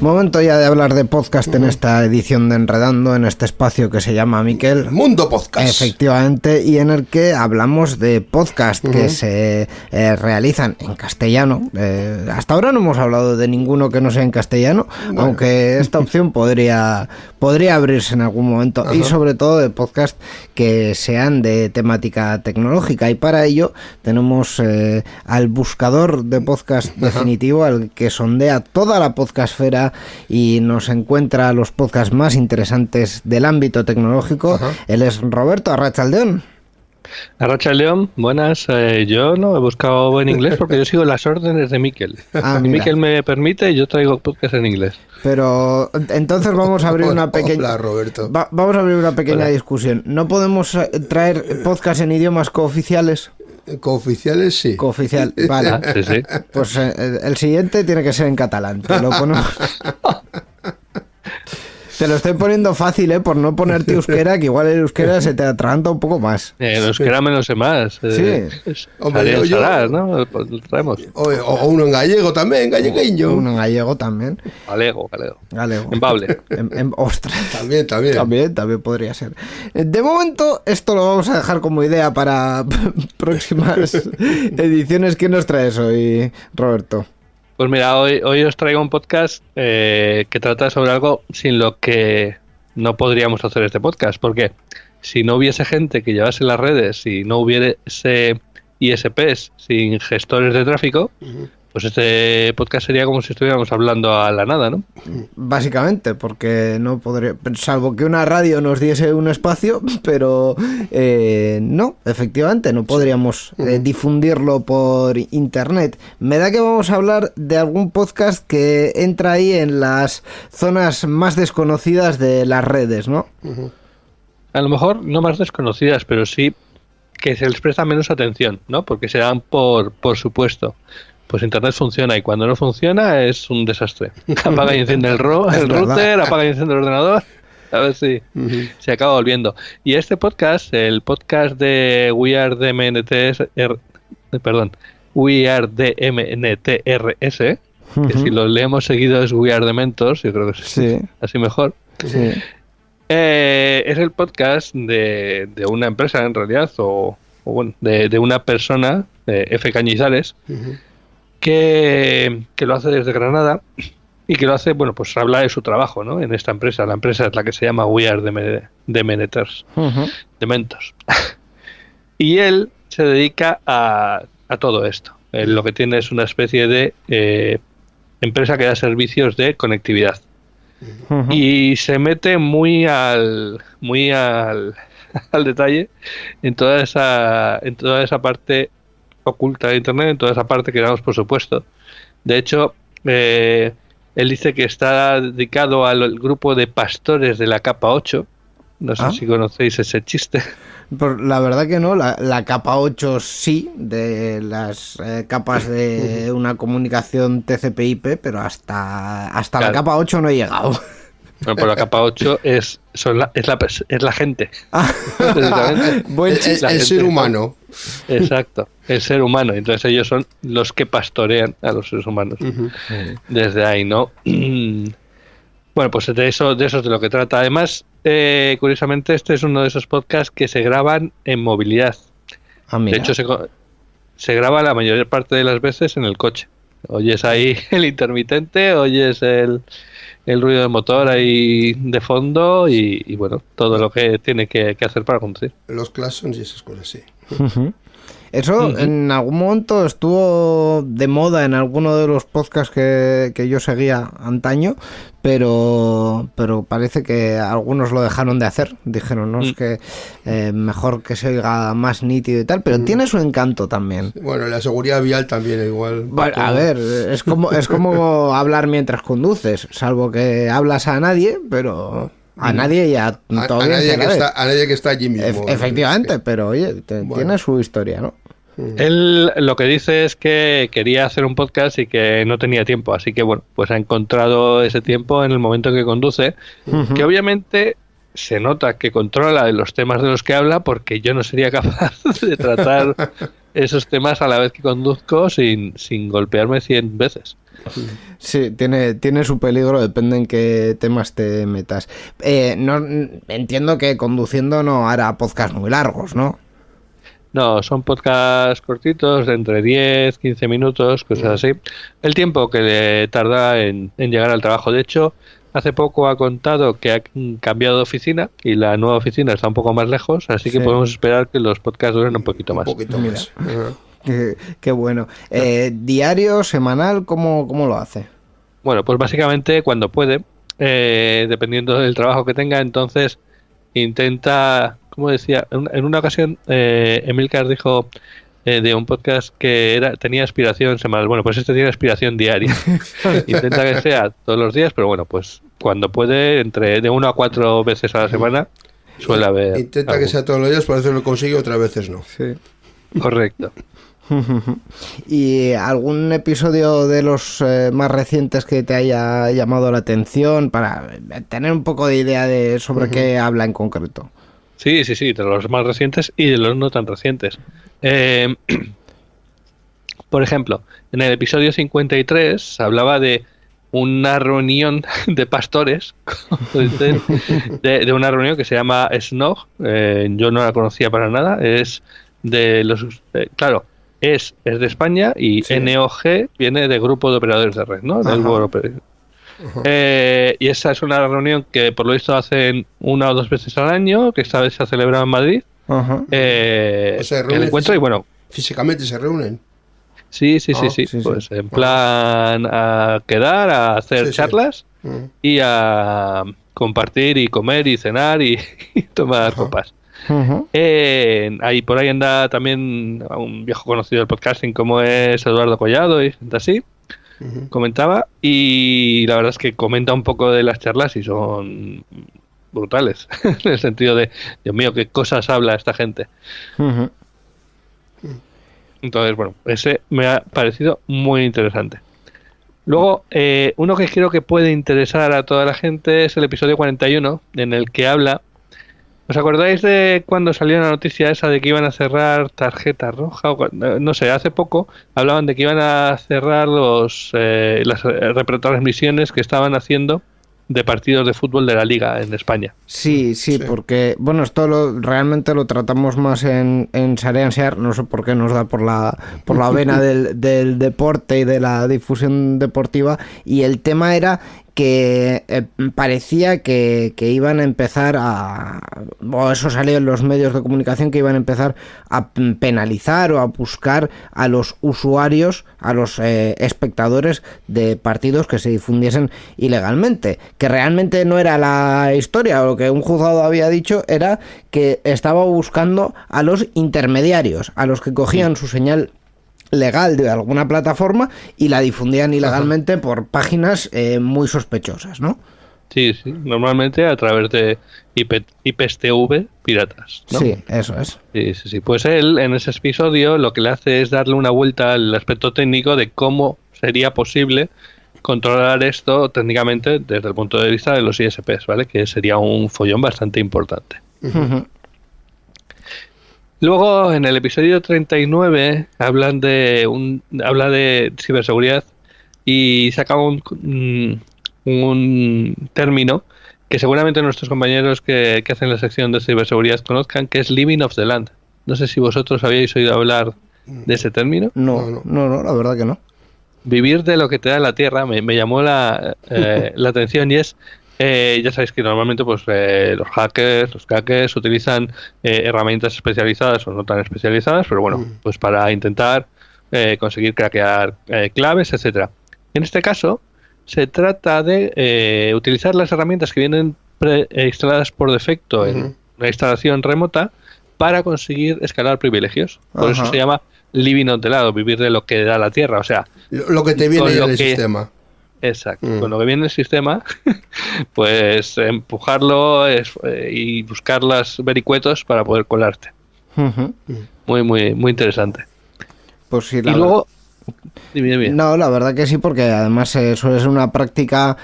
Momento ya de hablar de podcast en esta edición de Enredando, en este espacio que se llama, Miquel, Mundo Podcast. Efectivamente, y en el que hablamos de podcast que se realizan en castellano. Hasta ahora no hemos hablado de ninguno que no sea en castellano, aunque esta opción podría abrirse en algún momento. Y sobre todo de podcast que sean de temática tecnológica, y para ello tenemos al buscador de podcast definitivo, al que sondea toda la podcastfera y nos encuentra los podcasts más interesantes del ámbito tecnológico. Él es Roberto Arrachaldeón. Arrachaldeón, buenas. Yo no he buscado en inglés porque yo sigo las órdenes de Miquel. Miquel me permite, yo traigo podcast en inglés. Pero entonces vamos a abrir una pequeña... Hola, Roberto. Vamos a abrir una pequeña discusión. ¿No podemos traer podcast en idiomas cooficiales? Cooficiales, sí. Cooficial, vale. Sí. Pues el siguiente tiene que ser en catalán. Te lo ponemos... Te lo estoy poniendo fácil, por no ponerte euskera, que igual el euskera se te atraganta un poco más. El euskera me lo sé más. Sí. Hombre, ¿no? Pues lo traemos. O uno en gallego también, gallegueño. Uno en gallego también. Galego. En bable. Ostras. También podría ser. De momento, esto lo vamos a dejar como idea para próximas ediciones. ¿Qué nos traes hoy, Roberto? Pues mira, hoy os traigo un podcast que trata sobre algo sin lo que no podríamos hacer este podcast, porque si no hubiese gente que llevase las redes, si no hubiese ISPs, sin gestores de tráfico, pues este podcast sería como si estuviéramos hablando a la nada, ¿no? Básicamente, porque no podría, salvo que una radio nos diese un espacio, pero no, efectivamente, no podríamos difundirlo por internet. Me da que vamos a hablar de algún podcast que entra ahí en las zonas más desconocidas de las redes, ¿no? A lo mejor no más desconocidas, pero sí que se les presta menos atención, ¿no? Porque se dan por supuesto. Pues internet funciona, y cuando no funciona es un desastre. Apaga y enciende el router, apaga y enciende el ordenador, a ver si se acaba volviendo. Y este podcast, el podcast de We Are DMNTRS, que si lo leemos seguido es We Are The Mentors, yo creo que es así mejor. Sí. Es el podcast de una empresa, en realidad, o bueno, de una persona, F. Cañizares, que lo hace desde Granada, y que lo hace, bueno, pues habla de su trabajo, ¿no? En esta empresa. La empresa es la que se llama We Are The Mentors. Y él se dedica a todo esto. Él lo que tiene es una especie de empresa que da servicios de conectividad. Y se mete muy al detalle en toda esa parte oculta de internet, en toda esa parte que damos por supuesto. De hecho, él dice que está dedicado al grupo de pastores de la capa 8. No sé si conocéis ese chiste. La verdad que no, la capa 8 sí, de las capas de una comunicación TCP/IP, pero hasta la capa 8 no he llegado. Bueno, pero la capa 8 es la gente. Buen chiste. El ser humano. Exacto, el ser humano. Entonces ellos son los que pastorean a los seres humanos. Desde ahí, ¿no? Bueno, pues de eso es de lo que trata. Además, curiosamente, este es uno de esos podcasts que se graban en movilidad. De hecho, se graba la mayor parte de las veces en el coche. Oyes ahí el intermitente, oyes el ruido de motor ahí de fondo y bueno, todo lo que tiene que hacer para conducir. Los claxons y esas cosas, sí. Eso en algún momento estuvo de moda en alguno de los podcasts que yo seguía antaño, pero parece que algunos lo dejaron de hacer. Dijeron, no, es que mejor que se oiga más nítido y tal, pero tiene su encanto también. Bueno, la seguridad vial también igual. Bueno, a ver, es como hablar mientras conduces, salvo que hablas a nadie, pero... A nadie y a todo a nadie que está allí mismo. Efectivamente, pero oye, tiene su historia, ¿no? Él lo que dice es que quería hacer un podcast y que no tenía tiempo, así que bueno, pues ha encontrado ese tiempo en el momento en que conduce, que obviamente se nota que controla los temas de los que habla, porque yo no sería capaz de tratar esos temas a la vez que conduzco sin golpearme 100 veces. Sí, tiene su peligro, depende en qué temas te metas. No, entiendo que conduciendo no hará podcasts muy largos, ¿no? No, son podcasts cortitos, de entre 10, 15 minutos, cosas así. El tiempo que le tarda en llegar al trabajo. De hecho, hace poco ha contado que ha cambiado de oficina y la nueva oficina está un poco más lejos, así que podemos esperar que los podcasts duren un poquito más. Un poquito más. Qué bueno. ¿Diario, semanal? ¿Cómo lo hace? Bueno, pues básicamente cuando puede, dependiendo del trabajo que tenga, entonces intenta, como decía, en una ocasión Emilcar dijo de un podcast que tenía aspiración semanal. Bueno, pues este tiene aspiración diaria. Intenta que sea todos los días, pero bueno, pues cuando puede, de 1 a 4 veces a la semana, suele haber... Intenta que sea todos los días, por eso lo consigue, otras veces no. Sí. Correcto. ¿Y algún episodio de los más recientes que te haya llamado la atención para tener un poco de idea de sobre qué habla en concreto? Sí, de los más recientes y de los no tan recientes. Por ejemplo, en el episodio 53 hablaba de una reunión de pastores, de una reunión que se llama SNOG. Yo no la conocía para nada. Es de los... claro, es de España y sí. NOG viene de Grupo de Operadores de Red, ¿no? Y esa es una reunión que por lo visto hacen 1 o 2 veces al año, que esta vez se ha celebrado en Madrid. El encuentro y bueno... ¿Físicamente se reúnen? Sí. Pues en plan a quedar, a hacer charlas y a compartir y comer y cenar y tomar copas. Ahí por ahí anda también un viejo conocido del podcasting como es Eduardo Collado y así comentaba, y la verdad es que comenta un poco de las charlas y son brutales en el sentido de, Dios mío, qué cosas habla esta gente. Entonces, bueno, ese me ha parecido muy interesante. Luego, uno que creo que puede interesar a toda la gente es el episodio 41, en el que habla... ¿Os acordáis de cuando salió la noticia esa de que iban a cerrar tarjeta roja? No sé, hace poco hablaban de que iban a cerrar las retransmisiones que estaban haciendo de partidos de fútbol de la Liga en España. Sí, porque, bueno, esto realmente lo tratamos más en Sareansear, no sé por qué nos da por la vena del deporte y de la difusión deportiva, y el tema era que parecía que iban a empezar o eso salió en los medios de comunicación, que iban a empezar a penalizar o a buscar a los usuarios, a los espectadores de partidos que se difundiesen ilegalmente, que realmente no era la historia. Lo que un juzgado había dicho era que estaba buscando a los intermediarios, a los que cogían su señal legal de alguna plataforma y la difundían ilegalmente por páginas muy sospechosas, ¿no? Sí, normalmente a través de IPs TV piratas, ¿no? Sí, eso es. Sí. Pues él en ese episodio lo que le hace es darle una vuelta al aspecto técnico de cómo sería posible controlar esto técnicamente desde el punto de vista de los ISPs, ¿vale? Que sería un follón bastante importante. Luego, en el episodio 39, habla de ciberseguridad y saca un término que seguramente nuestros compañeros que hacen la sección de ciberseguridad conozcan, que es living off the land. No sé si vosotros habíais oído hablar de ese término. No, la verdad que no. Vivir de lo que te da la tierra me llamó la atención, y es... ya sabéis que normalmente pues los hackers utilizan herramientas especializadas o no tan especializadas, pero bueno, pues para intentar conseguir craquear claves, etcétera. En este caso se trata de utilizar las herramientas que vienen instaladas por defecto en una instalación remota para conseguir escalar privilegios. Por eso se llama living on the land, vivir de lo que da la tierra, o sea, lo que te viene en el sistema. Exacto, con lo que viene el sistema, pues empujarlo y buscar los vericuetos para poder colarte. Muy interesante. Pues sí, y luego... Dime. No, la verdad que sí, porque además suele ser una práctica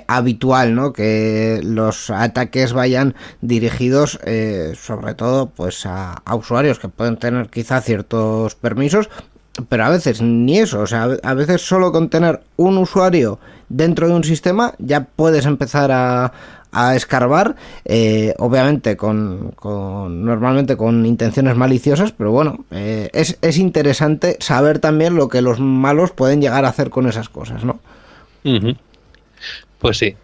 habitual, ¿no? Que los ataques vayan dirigidos sobre todo pues a usuarios que pueden tener quizá ciertos permisos, pero a veces ni eso, o sea, a veces solo con tener un usuario dentro de un sistema ya puedes empezar a escarbar, obviamente normalmente con intenciones maliciosas, pero bueno, es interesante saber también lo que los malos pueden llegar a hacer con esas cosas, ¿no? Uh-huh. Pues sí.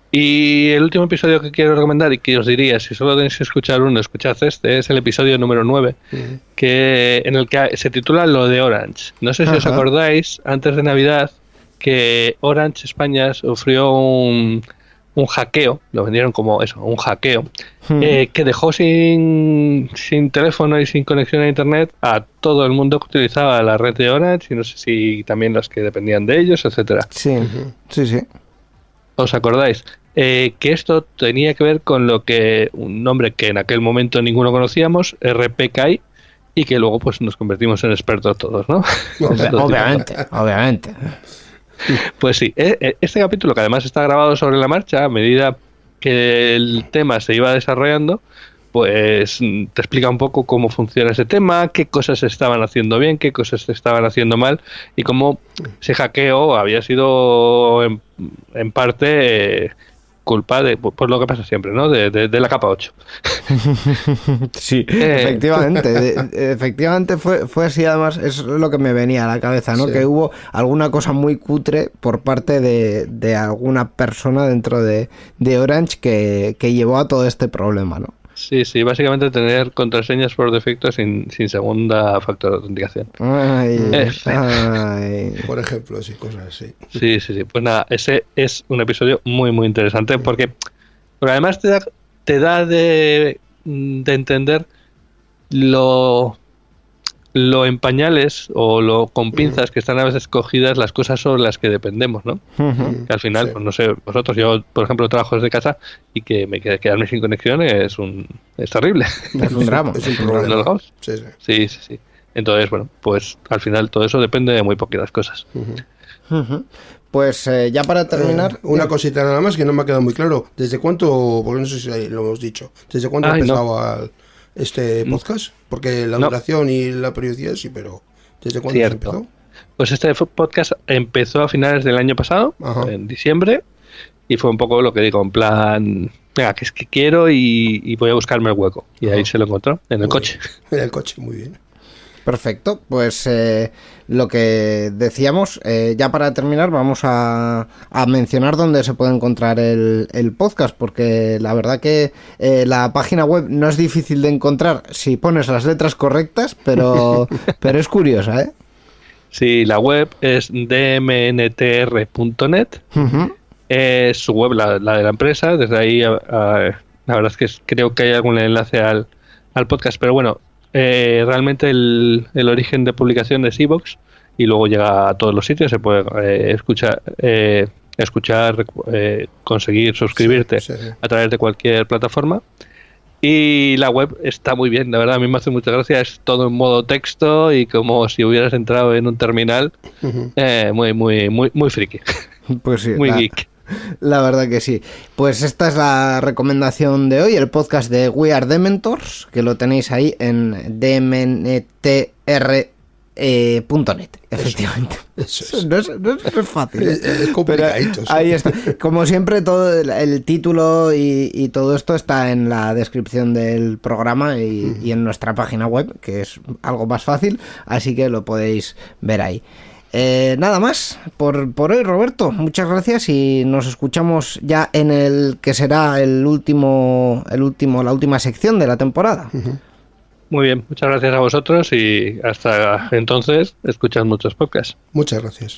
Y el último episodio que quiero recomendar y que os diría, si solo tenéis que escuchar uno, escuchad este, es el episodio número 9, en el que se titula Lo de Orange. No sé si os acordáis, antes de Navidad, que Orange España sufrió un hackeo, lo vendieron como eso, un hackeo, que dejó sin teléfono y sin conexión a internet a todo el mundo que utilizaba la red de Orange, y no sé si también los que dependían de ellos, etcétera. Sí. ¿Os acordáis? Que esto tenía que ver con lo que un nombre que en aquel momento ninguno conocíamos, RPKI, y que luego pues nos convertimos en expertos todos, ¿no? Obviamente. Pues sí, este capítulo, que además está grabado sobre la marcha, a medida que el tema se iba desarrollando, pues te explica un poco cómo funciona ese tema, qué cosas se estaban haciendo bien, qué cosas se estaban haciendo mal, y cómo ese hackeo había sido en parte culpa de pues lo que pasa siempre, ¿no? De la capa 8. Sí, efectivamente fue así. Además es lo que me venía a la cabeza, ¿no? Sí. Que hubo alguna cosa muy cutre por parte de alguna persona dentro de Orange que llevó a todo este problema, ¿no? Sí, básicamente tener contraseñas por defecto sin segunda factor de autenticación. Por ejemplo, sí, cosas así. Sí. Pues nada, ese es un episodio muy, muy interesante porque además te da de entender lo en pañales o lo con pinzas que están a veces cogidas las cosas sobre las que dependemos, ¿no? Que al final, pues no sé, vosotros, yo por ejemplo trabajo desde casa y que me quedarme sin conexión es terrible. Es un drama. Es un problema. Sí. Entonces, bueno, pues al final todo eso depende de muy poquitas cosas. Pues ya para terminar... una cosita nada más que no me ha quedado muy claro. ¿Desde cuánto, porque no sé si lo hemos dicho, desde cuándo empezaba este podcast? Porque la duración y la periodicidad sí, pero ¿desde cuándo empezó? Pues este podcast empezó a finales del año pasado, en diciembre, y fue un poco lo que digo, en plan, venga, que es que quiero y voy a buscarme el hueco. Y ahí se lo encontró, en el coche. En el coche, muy bien. Perfecto, pues lo que decíamos, ya para terminar vamos a mencionar dónde se puede encontrar el podcast, porque la verdad que la página web no es difícil de encontrar si pones las letras correctas, pero es curiosa, ¿eh? Sí, la web es dmntr.net, es su web, la de la empresa, desde ahí la verdad es que creo que hay algún enlace al podcast, pero bueno, realmente el origen de publicación es iVoox y luego llega a todos los sitios, se puede escuchar, conseguir suscribirte a través de cualquier plataforma. Y la web está muy bien, la verdad, a mí me hace mucha gracia, es todo en modo texto y como si hubieras entrado en un terminal, muy friki, pues sí, muy geek. La verdad que sí. Pues esta es la recomendación de hoy, el podcast de We Are Dementors, que lo tenéis ahí en dmntr.net, efectivamente. Eso es. No es fácil. Es complicadito. Ahí está. Como siempre, todo el título y todo esto está en la descripción del programa y en nuestra página web, que es algo más fácil, así que lo podéis ver ahí. Nada más por hoy, Roberto. Muchas gracias y nos escuchamos ya en el que será la última sección de la temporada. Muy bien, muchas gracias a vosotros y hasta entonces escuchad muchos podcasts. Muchas gracias.